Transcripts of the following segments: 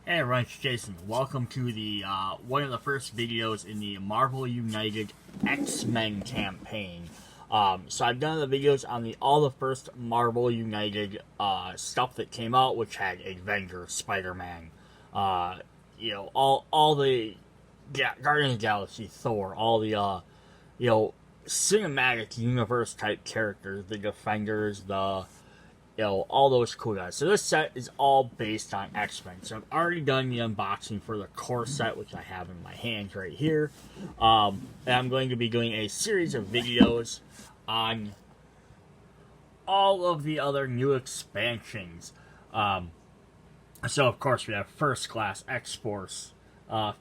Hey everyone, it's Jason. Welcome to the one of the first videos in the Marvel United X-Men campaign. So I've done the videos on all the first Marvel United stuff that came out, which had Avengers, Spider-Man, all the Guardians of the Galaxy, Thor, all the cinematic universe type characters, the Defenders, all those cool guys. So this set is all based on X-Men. So I've already done the unboxing for the core set, which I have in my hands right here. And I'm going to be doing a series of videos on all of the other new expansions. So of course we have First Class, X-Force,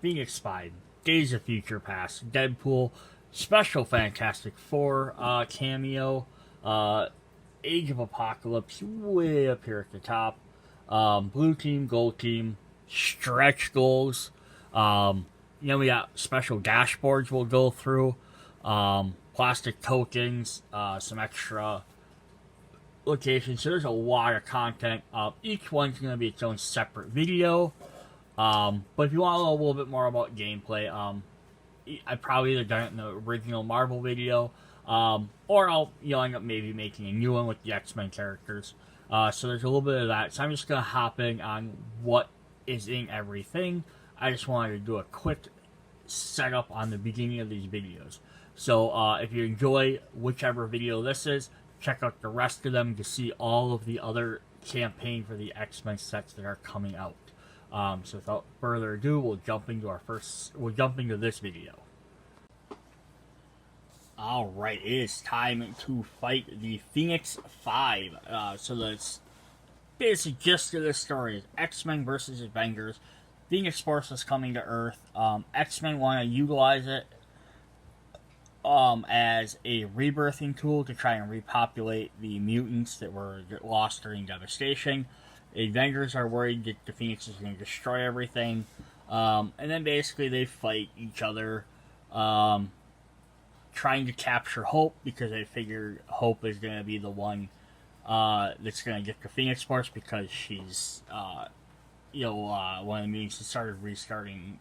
Phoenix Spy, Days of Future Past, Deadpool, Special Fantastic Four cameo, Age of Apocalypse, way up here at the top. Blue Team, Gold Team, stretch goals. We got special dashboards we'll go through. Plastic tokens, some extra locations. So there's a lot of content. Each one's going to be its own separate video. But if you want to know a little bit more about gameplay, I probably either done it in the original Marvel video, or I'll end up maybe making a new one with the X-Men characters. So there's a little bit of that. So I'm just going to hop in on what is in everything. I just wanted to do a quick setup on the beginning of these videos. So if you enjoy whichever video this is, check out the rest of them to see all of the other campaign for the X-Men sets that are coming out. So without further ado, we'll jump into this video. Alright, it is time to fight the Phoenix 5. So the basic gist of this story is X-Men versus Avengers. Phoenix Force is coming to Earth. X-Men want to utilize it as a rebirthing tool to try and repopulate the mutants that were lost during Devastation. The Avengers are worried that the Phoenix is going to destroy everything. And then basically they fight each other, trying to capture Hope, because they figure Hope is going to be the one that's going to get the Phoenix Force, because she's, one of the mutants that started restarting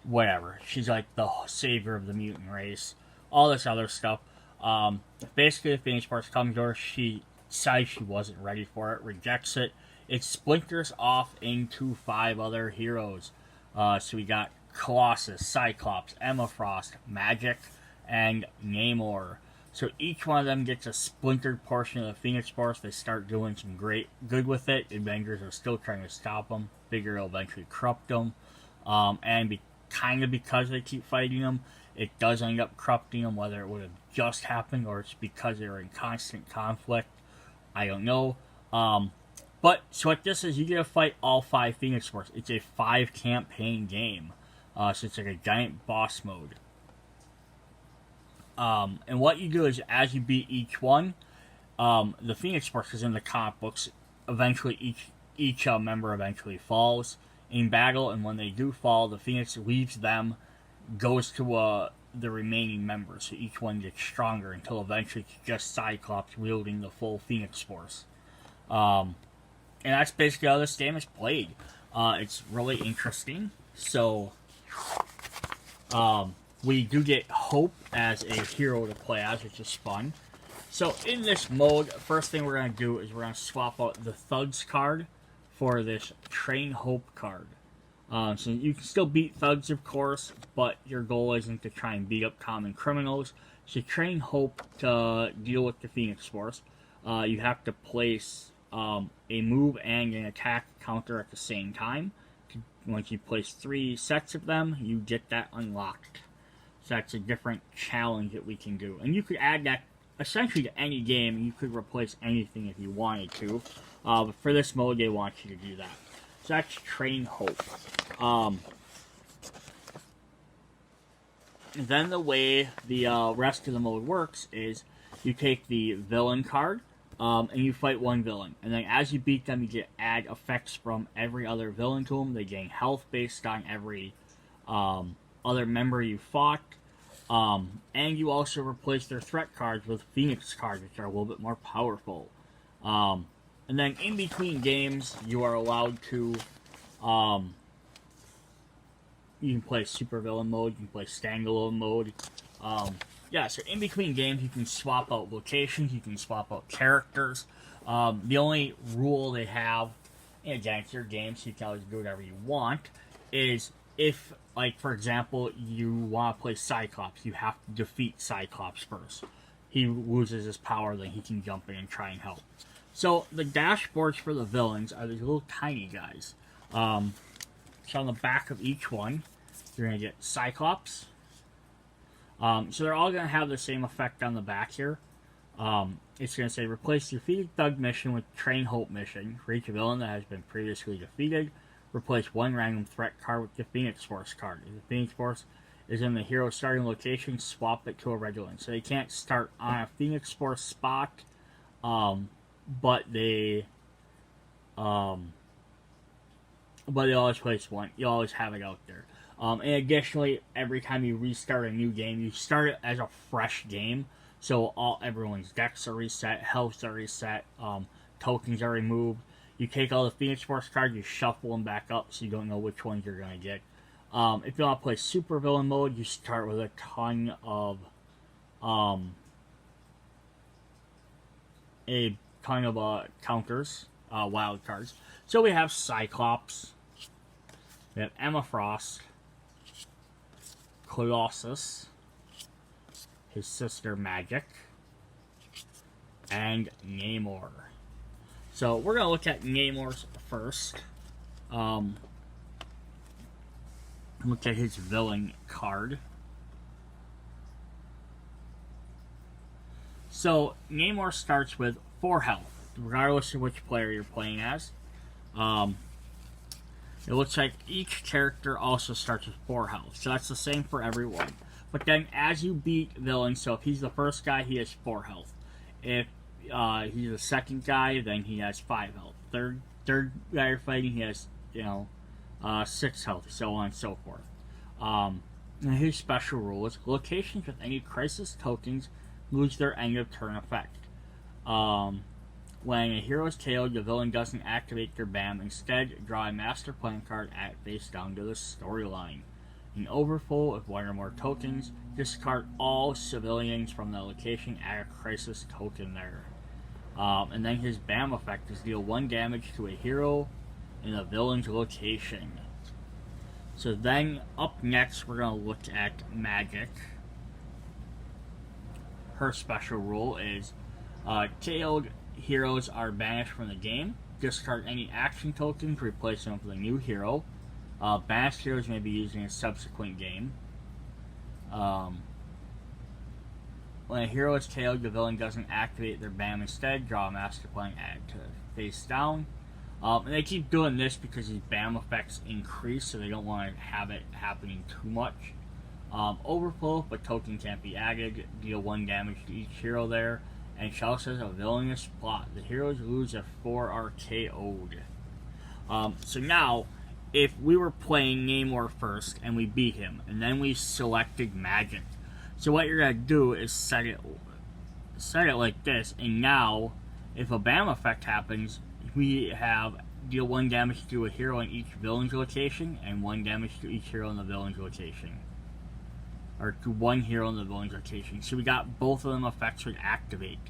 whatever. She's like the savior of the mutant race. All this other stuff. Basically, the Phoenix Force comes to her. She decides she wasn't ready for it, rejects it. It splinters off into 5 other heroes. So we got Colossus, Cyclops, Emma Frost, Magic, and Neymar. So each one of them gets a splintered portion of the Phoenix Force. They start doing some great good with it. Avengers are still trying to stop them. Figure it'll eventually corrupt them. Because they keep fighting them, it does end up corrupting them. Whether it would have just happened or it's because they're in constant conflict, I don't know. But so what this is, you get to fight all 5 Phoenix Force. It's a 5 campaign game. So it's like a giant boss mode. And what you do is, as you beat each one, the Phoenix Force is in the comic books. Eventually, each member eventually falls in battle, and when they do fall, the Phoenix leaves them, goes to the remaining members. So each one gets stronger until eventually it's just Cyclops wielding the full Phoenix Force. And that's basically how this game is played. It's really interesting. So we do get Hope as a hero to play as, which is fun. So in this mode, first thing we're going to do is we're going to swap out the Thugs card for this Train Hope card. So you can still beat Thugs, of course, but your goal isn't to try and beat up common criminals. So Train Hope to deal with the Phoenix Force. You have to place a move and an attack counter at the same time. Once you place 3 sets of them, you get that unlocked. So that's a different challenge that we can do. And you could add that essentially to any game. You could replace anything if you wanted to. But for this mode, they want you to do that. So that's Train Hope. Then the way the rest of the mode works is you take the villain card, and you fight one villain. And then as you beat them, you get add effects from every other villain to them. They gain health based on every other member you fought. And you also replace their threat cards with Phoenix cards, which are a little bit more powerful. And then in between games, you are allowed to You can play supervillain mode. You can play standalone mode. Yeah, so in between games, you can swap out locations. You can swap out characters. The only rule they have, and again, it's your game, so you can always do whatever you want, is if, like, for example, you want to play Cyclops, you have to defeat Cyclops first. He loses his power, then he can jump in and try and help. So the dashboards for the villains are these little tiny guys. So on the back of each one, you're going to get Cyclops. So they're all going to have the same effect on the back here. It's going to say, replace defeated thug mission with train hope mission. For each villain that has been previously defeated, replace one random threat card with the Phoenix Force card. If the Phoenix Force is in the hero's starting location, swap it to a regular one. So they can't start on a Phoenix Force spot, but they always place one. You always have it out there. And additionally, every time you restart a new game, you start it as a fresh game. So everyone's decks are reset, healths are reset, tokens are removed. You take all the Phoenix Force cards, you shuffle them back up so you don't know which ones you're going to get. If you want to play super villain mode, you start with a ton of counters, wild cards. So we have Cyclops, we have Emma Frost, Colossus, his sister Magic, and Neymar. So we're going to look at Neymar's first. Look at his villain card. So Neymar starts with 4 health, regardless of which player you're playing as. It looks like each character also starts with 4 health, so that's the same for everyone. But then as you beat villains, so if he's the first guy, he has 4 health. If he's the second guy, then he has 5 health. Third guy you're fighting, he has 6 health, so on and so forth. And his special rule is locations with any crisis tokens lose their end of turn effect. When a hero is KO'd, the villain doesn't activate their BAM. Instead, draw a master plan card at face down to the storyline. In overflow of 1 or more tokens, discard all civilians from the location, add a crisis token there. And then his BAM effect is deal 1 damage to a hero in a villain's location. So then, up next, we're going to look at Magic. Her special rule is KO'd heroes are banished from the game. Discard any action tokens, replace them with a new hero. Banished heroes may be used in a subsequent game. When a hero is KO'd, the villain doesn't activate their BAM. Instead, draw a master plan, add to face down. And they keep doing this because these BAM effects increase, so they don't want to have it happening too much. Overflow, but token can't be added. Deal 1 damage to each hero there. And she also says a villainous plot. The heroes lose if 4 are KO'd. So now, if we were playing Neymar first and we beat him, and then we selected Magic. So what you're going to do is set it like this, and now, if a BAM effect happens, we have deal 1 damage to a hero in each villain's location, and 1 damage to each hero in the villain's location. Or to 1 hero in the villain's location. So we got both of them effects would activate.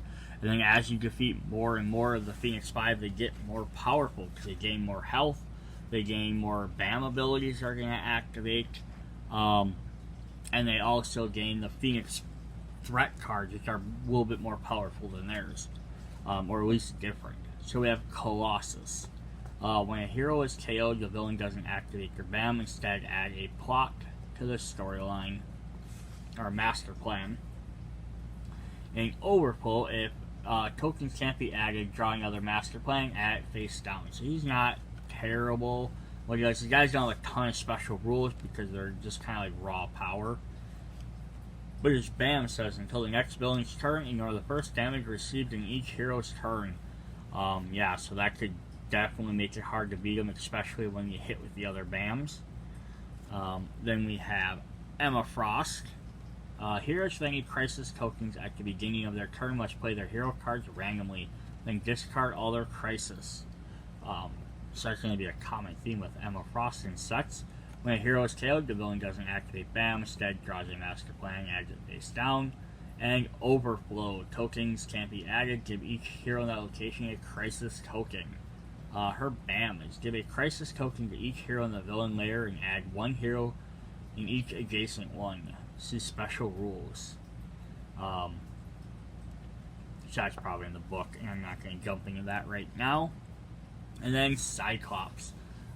And then as you defeat more and more of the Phoenix 5, they get more powerful because they gain more health, they gain more BAM abilities that are going to activate, and they also gain the Phoenix threat cards, which are a little bit more powerful than theirs, or at least different. So we have Colossus. When a hero is KO'd, the villain doesn't activate their BAM. Instead, add a plot to the storyline, or master plan. In Overflow, if tokens can't be added, draw another master plan, add it face down. So he's not terrible. What he does, these guys don't have a ton of special rules because they're just kind of like raw power. But his BAM says, until the next villain's turn, ignore the first damage received in each hero's turn. Yeah, so that could definitely make it hard to beat him, especially when you hit with the other BAMs. Then we have Emma Frost. Heroes with any crisis tokens at the beginning of their turn must play their hero cards randomly, then discard all their crisis. So that's going to be a common theme with Emma Frost and sets. When a hero is KO'd, the villain doesn't activate BAM, instead draws a master plan and adds it face down. And Overflow. Tokens can't be added. Give each hero in that location a crisis token. Her BAM is give a crisis token to each hero in the villain layer and add one hero in each adjacent one. See special rules. That's probably in the book, and I'm not going to jump into that right now. And then Cyclops.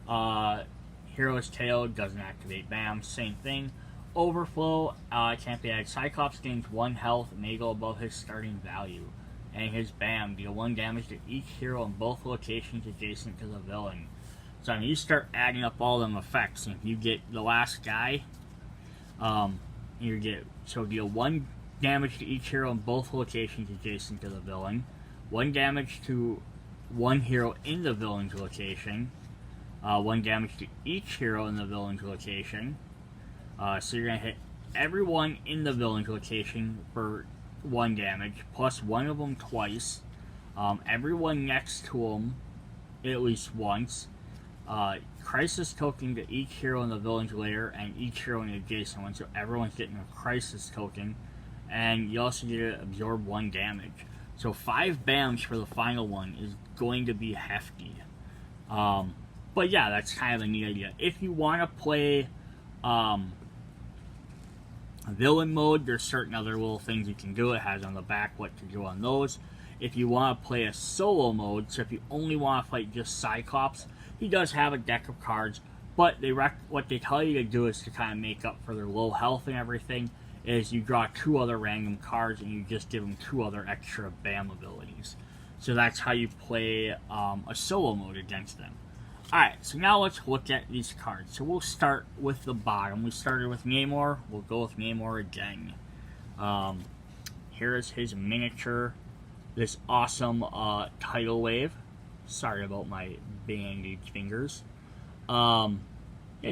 Hero is KO'd, doesn't activate BAM, same thing. Overflow, can't be added. Cyclops gains 1 health, may go above his starting value. And his BAM, deal 1 damage to each hero in both locations adjacent to the villain. So I mean, you start adding up all them effects, and if you get the last guy, deal 1 damage to each hero in both locations adjacent to the villain, 1 damage to 1 hero in the villain's location, 1 damage to each hero in the villain's location. So you're going to hit everyone in the villain's location for 1 damage, plus 1 of them twice, everyone next to them at least once, crisis token to each hero in the villain's lair and each hero in the adjacent one, so everyone's getting a crisis token, and you also get to absorb 1 damage. So 5 BAMs for the final one is going to be hefty. But yeah, that's kind of a neat idea. If you want to play villain mode, there's certain other little things you can do. It has on the back what to do on those. If you want to play a solo mode, so if you only want to fight just Cyclops, he does have a deck of cards, but what they tell you to do is to kind of make up for their low health and everything, is you draw 2 other random cards and you just give them 2 other extra BAM abilities. So that's how you play a solo mode against them. Alright, so now let's look at these cards. So we'll start with the bottom. We started with Neymar. We'll go with Neymar again. Here is his miniature. This awesome tidal wave. Sorry about my bandaged fingers. Yeah,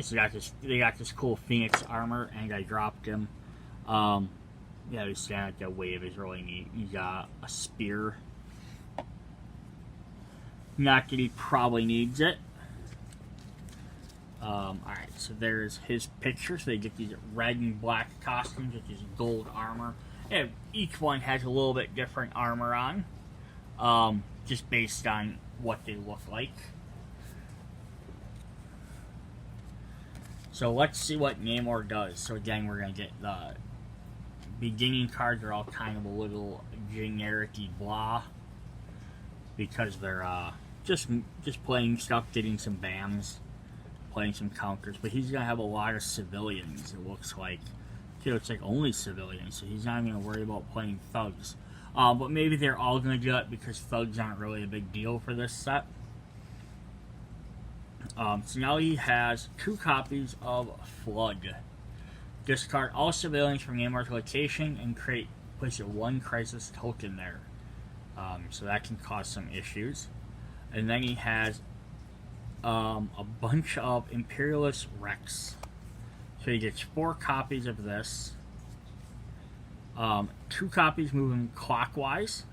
so they got this cool Phoenix armor, and I dropped him. Yeah, he's standing at that wave is really neat. He got a spear. Not that he probably needs it. Alright, so there's his picture. So they get these red and black costumes with his gold armor. And each one has a little bit different armor on, just based on what they look like. So let's see what Neymar does. So again, we're going to get the beginning cards are all kind of a little generic-y blah, because they're just playing stuff, getting some BAMs, playing some counters. But he's gonna have a lot of civilians. It looks like, it's like only civilians, so he's not even gonna worry about playing thugs. But maybe they're all gonna do it because thugs aren't really a big deal for this set. So now he has 2 copies of Flood. Discard all civilians from Neymar's location and place a 1 crisis token there. So that can cause some issues. And then he has a bunch of Imperialist Rex. So he gets 4 copies of this. 2 copies move him clockwise.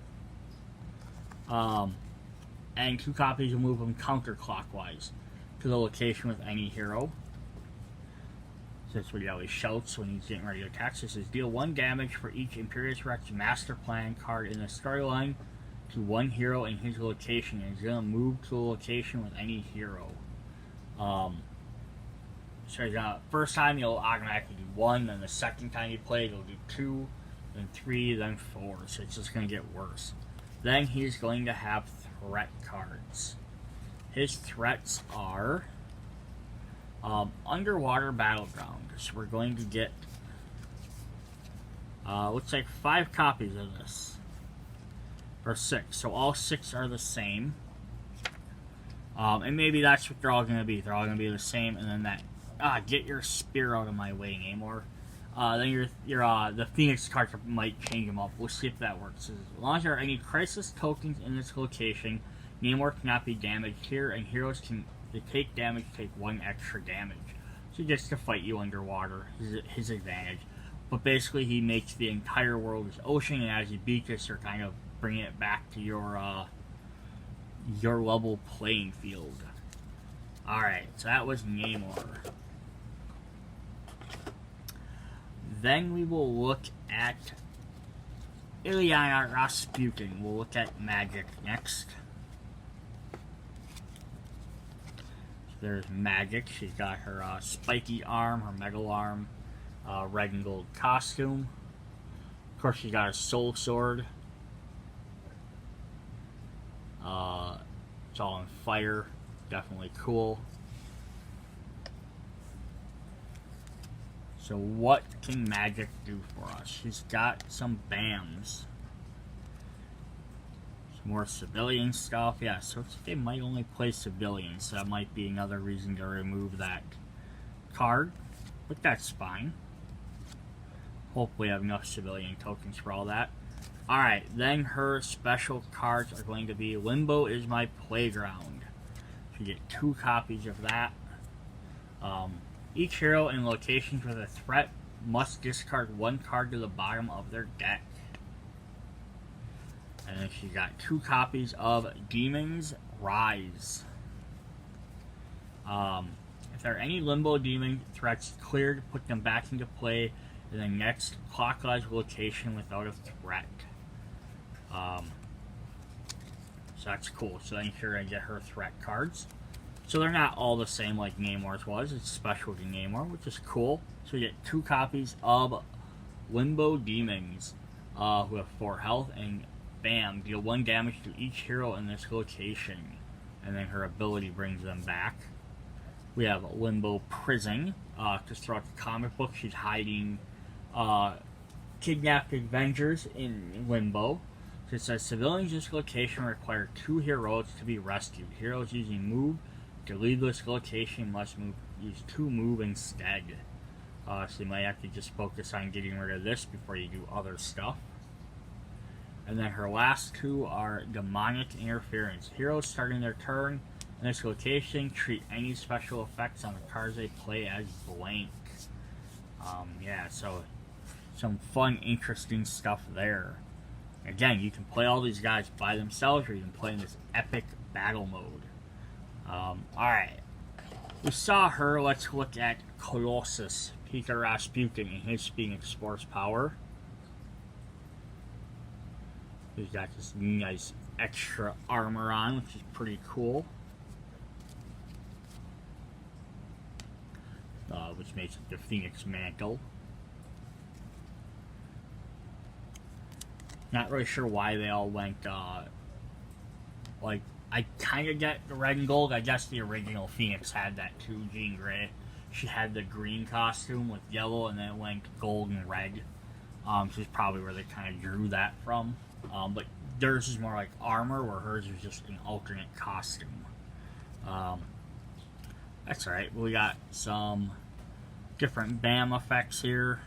And 2 copies will move him counterclockwise to the location with any hero. So that's what he always shouts when he's getting ready to attack. So it says, deal 1 damage for each Imperious Rex Master Plan card in the storyline to 1 hero in his location, and he's going to move to the location with any hero. So first time he'll automatically do 1, then the second time he plays he'll do 2, then 3, then 4. So it's just going to get worse. Then he's going to have threat cards. His threats are Underwater Battleground. So we're going to get looks like 5 copies of this. Or 6. So all 6 are the same. And maybe that's what they're all going to be. They're all going to be the same. And then that, get your spear out of my way, Neymar. Then the Phoenix cards might change them up. We'll see if that works. So as long as there are any crisis tokens in this location, Neymar cannot be damaged here, and heroes they take damage, take 1 extra damage. So he gets to fight you underwater, his advantage. But basically he makes the entire world his ocean, and as you beat this, you're kind of bringing it back to your level playing field. Alright, so that was Neymar. Then we will look at Ilyana Rasputin. We'll look at Magic next. So there's Magic. She's got her spiky arm, her metal arm, red and gold costume. Of course, she's got a soul sword. It's all on fire. Definitely cool. So what can Magic do for us? She's got some BAMs. Some more civilian stuff. Yeah, so they might only play civilians. So that might be another reason to remove that card. But that's fine. Hopefully I have enough civilian tokens for all that. Alright, then her special cards are going to be Limbo is my playground. So you get 2 copies of that. Each hero in locations with a threat must discard 1 card to the bottom of their deck. And then she got 2 copies of Demons Rise. If there are any Limbo Demon threats cleared, put them back into play in the next clockwise location without a threat. So that's cool. So then you're going to get her threat cards. So they're not all the same like Neymar's was. It's special to Neymar, which is cool. So you get 2 copies of Limbo Demons, who have 4 health, and bam, deal 1 damage to each hero in this location. And then her ability brings them back. We have Limbo Prison, because throughout the comic book she's hiding kidnapped Avengers in Limbo. So it says civilians in this location require 2 heroes to be rescued. Heroes using move to leave this location must use 2 move instead. So you might have to just focus on getting rid of this before you do other stuff. And then her last 2 are Demonic Interference. Heroes starting their turn in this location treat any special effects on the cards they play as blank. Yeah, so some fun, interesting stuff there. Again, you can play all these guys by themselves, or you can play in this epic battle mode. Alright. We saw her. Let's look at Colossus, Peter Rasputin, and his Phoenix Force power. He's got this nice extra armor on, which is pretty cool. Which makes it the Phoenix Mantle. Not really sure why they all went, like, I kind of get the red and gold. I guess the original Phoenix had that too, Jean Grey. She had the green costume with yellow, and then it went gold and red. So it's probably where they kind of drew that from. But theirs is more like armor, where hers is just an alternate costume. That's alright. We got some different BAM effects here.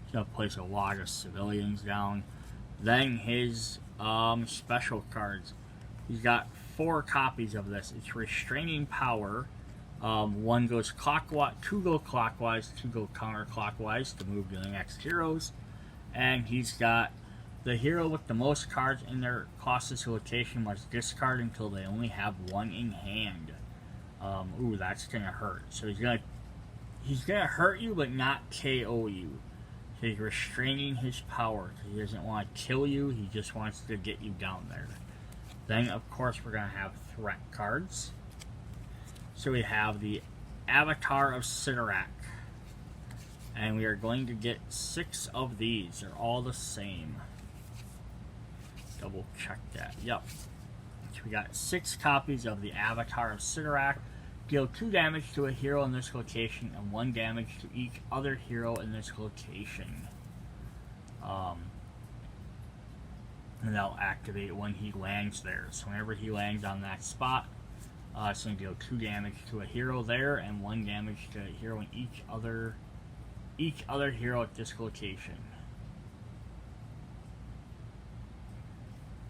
He's gonna place a lot of civilians down. Then his special cards. He's got 4 copies of this. It's Restraining Power. 1 goes clockwise, 2 go clockwise, 2 go counterclockwise to move to the next heroes. And he's got the hero with the most cards in their Colossus location must discard until they only have 1 in hand. Ooh, that's gonna hurt. So he's gonna hurt you, but not KO you. So he's restraining his power. He doesn't want to kill you. He just wants to get you down there. Then, of course, we're gonna have threat cards. So we have the Avatar of Sidorak. And we are going to get 6 of these. They're all the same. Double check that. Yep. So we got 6 copies of the Avatar of Sidorak. Deal 2 damage to a hero in this location and 1 damage to each other hero in this location. And they'll activate when he lands there. So whenever he lands on that spot, it's going to deal 2 damage to a hero there and 1 damage to a hero in each other hero at this location.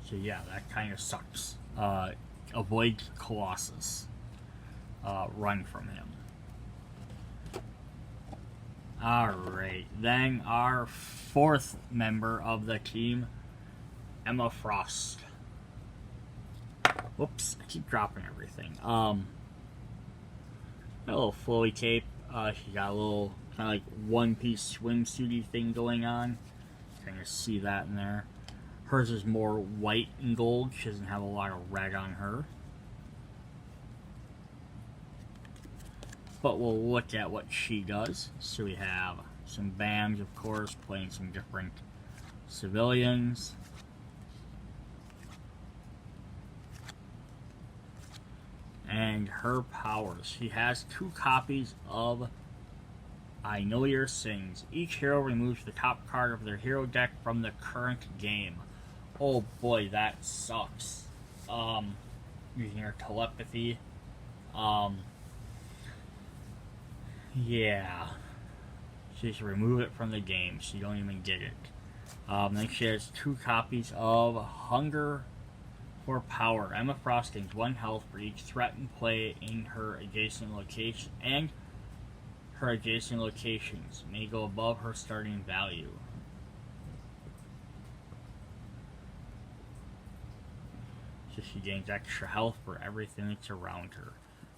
So yeah, that kind of sucks. Avoid Colossus. Run from him. Alright, then our 4th member of the team, Emma Frost. Whoops, I keep dropping everything. A little flowy cape. She got a little kind of like one-piece swimsuity thing going on. Kind of see that in there. Hers is more white and gold. She doesn't have a lot of red on her. But we'll look at what she does. So we have some bands, of course, playing some different civilians. And her powers. She has 2 copies of I Know Your Sins. Each hero removes the top card of their hero deck from the current game. Oh boy, that sucks. Using her telepathy. Yeah. She just remove it from the game, so you don't even get it. Then she has 2 copies of Hunger for Power. Emma Frost gains 1 health for each threat in play in her adjacent location, and her adjacent locations may go above her starting value. So she gains extra health for everything that's around her.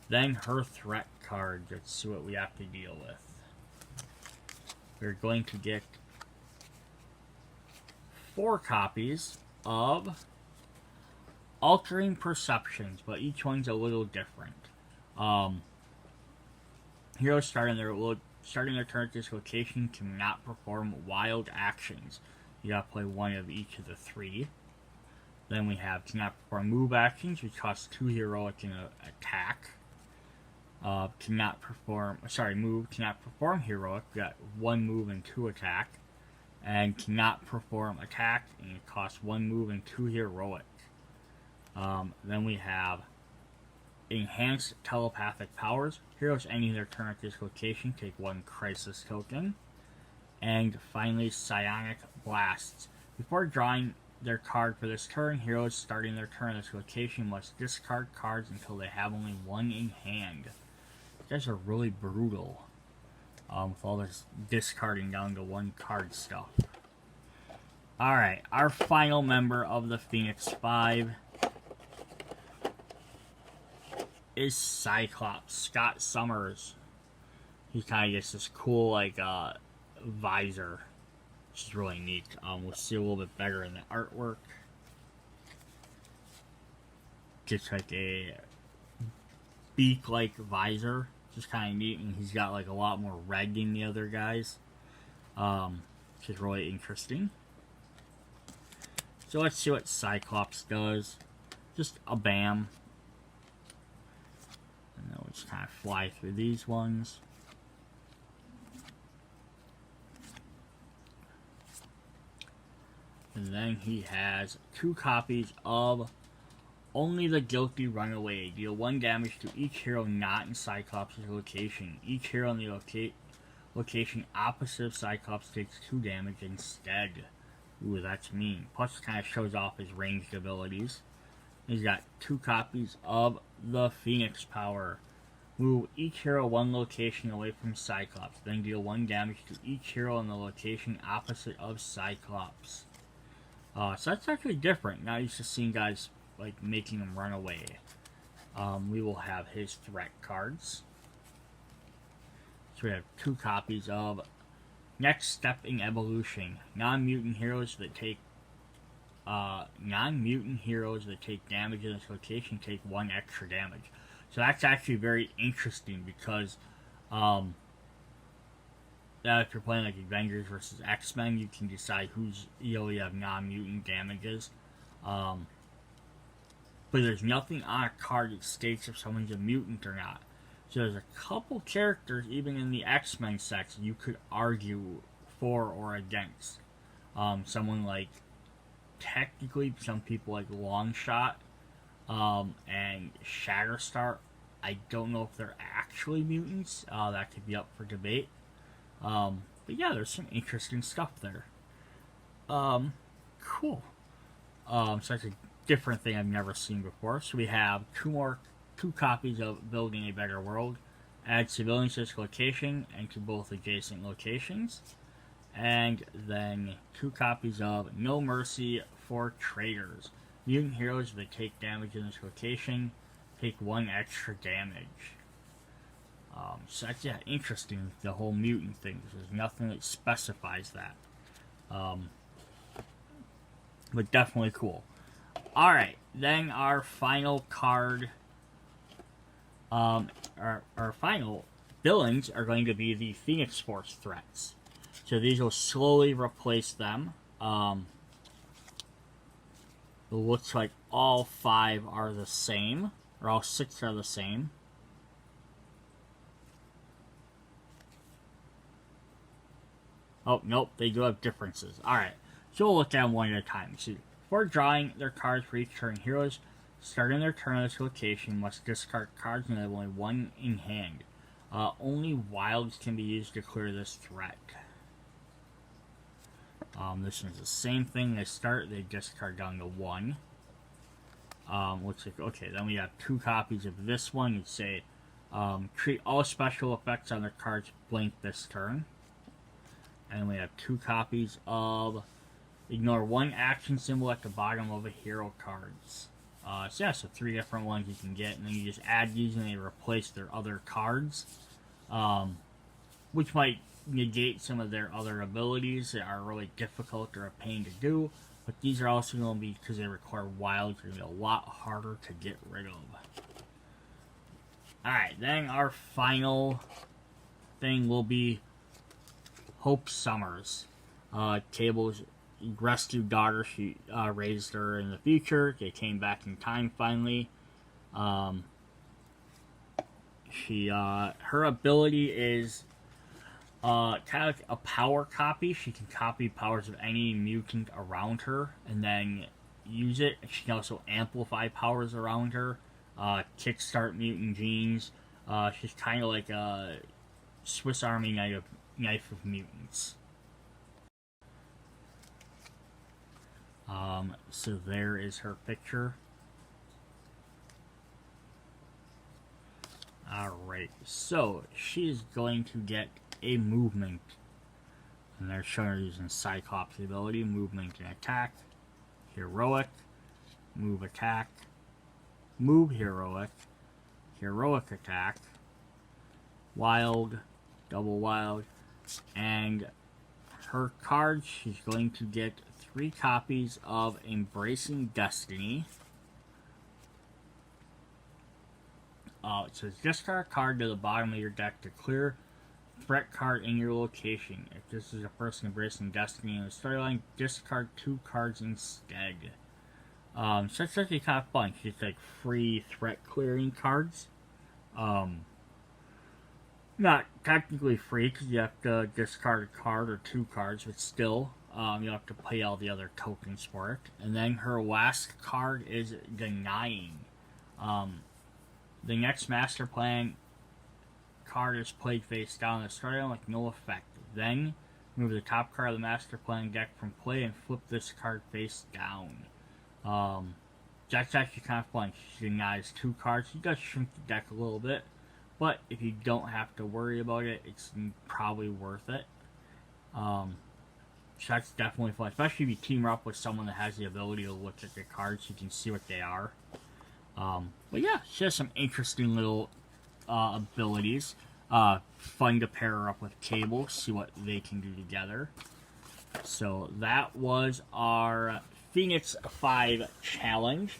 Then her threat card, let's see what we have to deal with. We're going to get 4 copies of Altering Perceptions, but each one's a little different. Heroes starting their turn at this location cannot perform wild actions. You gotta play one of each of the 3. Then we have cannot perform move actions, which costs 2 heroic in an attack. Move cannot perform heroic, we got 1 move and 2 attack. And cannot perform attack, and it costs 1 move and 2 heroic. Then we have enhanced telepathic powers. Heroes ending their turn at this location take 1 crisis token. And finally, psionic blasts. Before drawing their card for this turn, heroes starting their turn at this location must discard cards until they have only 1 in hand. These guys are really brutal. With all this discarding down to 1 card stuff. Alright, our final member of the Phoenix 5 is Cyclops, Scott Summers. He kind of gets this cool, like, visor, which is really neat. We'll see a little bit better in the artwork. Just like a beak-like visor, just kind of neat, and he's got like a lot more red than the other guys, which is really interesting. So let's see what Cyclops does. Just a bam. And then we'll just kind of fly through these ones. And then he has 2 copies of Only the Guilty Run Away. Deal 1 damage to each hero not in Cyclops' location. Each hero in the location opposite of Cyclops takes 2 damage instead. Ooh, that's mean. Plus it kind of shows off his ranged abilities. He's got 2 copies of the Phoenix Power. Move each hero 1 location away from Cyclops. Then deal 1 damage to each hero in the location opposite of Cyclops. So that's actually different. Not used to seeing guys like making him run away. We will have his threat cards. So we have 2 copies of Next Step in Evolution. Non-mutant heroes that take damage in this location take 1 extra damage. So that's actually very interesting because if you're playing like Avengers versus X-Men, you can decide who's you have non-mutant damages. But there's nothing on a card that states if someone's a mutant or not. So there's a couple characters, even in the X-Men section, you could argue for or against. Someone like, technically, some people like Longshot and Shatterstar. I don't know if they're actually mutants. That could be up for debate. But yeah, there's some interesting stuff there. Cool. So that's a different thing I've never seen before. So we have 2 copies of Building a Better World. Add civilians to this location and to both adjacent locations. And then 2 copies of No Mercy for Traitors. Mutant heroes, if they take damage in this rotation, take 1 extra damage. So that's, yeah, interesting, the whole mutant thing. There's nothing that specifies that. But definitely cool. Alright, then our final card, our final villains are going to be the Phoenix Force threats. So these will slowly replace them. It looks like all 5 are the same, or all 6 are the same. Oh, nope, they do have differences. Alright, so we'll look at them one at a time. So, before drawing their cards for each turn, heroes starting their turn at this location must discard cards and have only 1 in hand. Only wilds can be used to clear this threat. This one's the same thing. They start, they discard down to 1. Looks like, okay, then we have 2 copies of this one. You'd say, treat all special effects on their cards blank this turn. And we have 2 copies of ignore 1 action symbol at the bottom of a hero cards. So yeah, so 3 different ones you can get, and then you just add these and they replace their other cards, which might negate some of their other abilities that are really difficult or a pain to do. But these are also going to be, because they require wilds, going to be a lot harder to get rid of. Alright, then our final thing will be Hope Summers. Cable's rescued daughter, she raised her in the future. They came back in time finally. Her ability is kind of like a power copy. She can copy powers of any mutant around her and then use it. She can also amplify powers around her. Kickstart mutant genes. She's kind of like a Swiss Army knife of mutants. So there is her picture. Alright, so she's going to get a movement. And they're showing her using Cyclops ability, movement and attack, heroic, move attack, move heroic, heroic attack, wild, double wild, and her card, she's going to get 3 copies of Embracing Destiny. It says discard a card to the bottom of your deck to clear threat card in your location. If this is a person embracing Destiny in the storyline, discard 2 cards instead. So that's actually kind of fun. She's like free threat clearing cards. Not technically free because you have to discard a card or 2 cards, but still, you have to pay all the other tokens for it. And then her last card is Denying. The next master plan card is played face down in the storyline with no effect. Then, move the top card of the master plan deck from play and flip this card face down. That's actually kind of fun. She denies 2 cards. She does shrink the deck a little bit. But if you don't have to worry about it, it's probably worth it. So that's definitely fun. Especially if you team up with someone that has the ability to look at your cards, you can see what they are. But yeah, she has some interesting little abilities. Fun to pair her up with Cable, see what they can do together. So that was our Phoenix 5 challenge.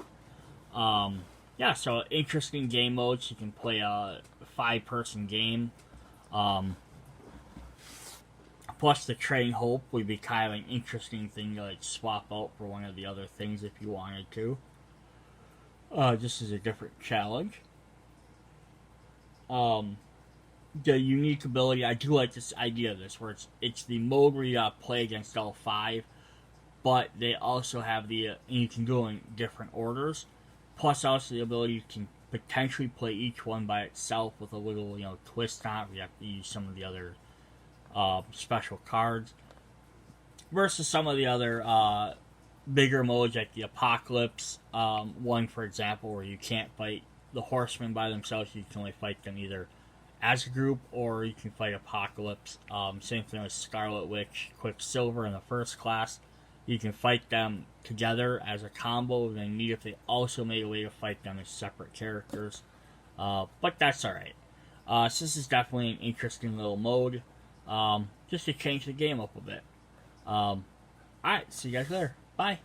Yeah, so interesting game modes. You can play a 5-person game. Plus the Train Hope would be kind of an interesting thing to like swap out for one of the other things if you wanted to. Just as a different challenge. The unique ability, I do like this idea of this, where it's the mode where you play against all 5, but they also have the, and you can go in different orders, plus also the ability you can potentially play each one by itself with a little, twist on it, where you have to use some of the other special cards, versus some of the other bigger modes like the Apocalypse one, for example, where you can't fight the Horsemen by themselves. You can only fight them either as a group or you can fight Apocalypse. Same thing with Scarlet Witch, Quicksilver in the first class. you can fight them together as a combo. It'd be neat if they also made a way to fight them as separate characters. But that's alright. So this is definitely an interesting little mode. Just to change the game up a bit. Alright, see you guys later. Bye.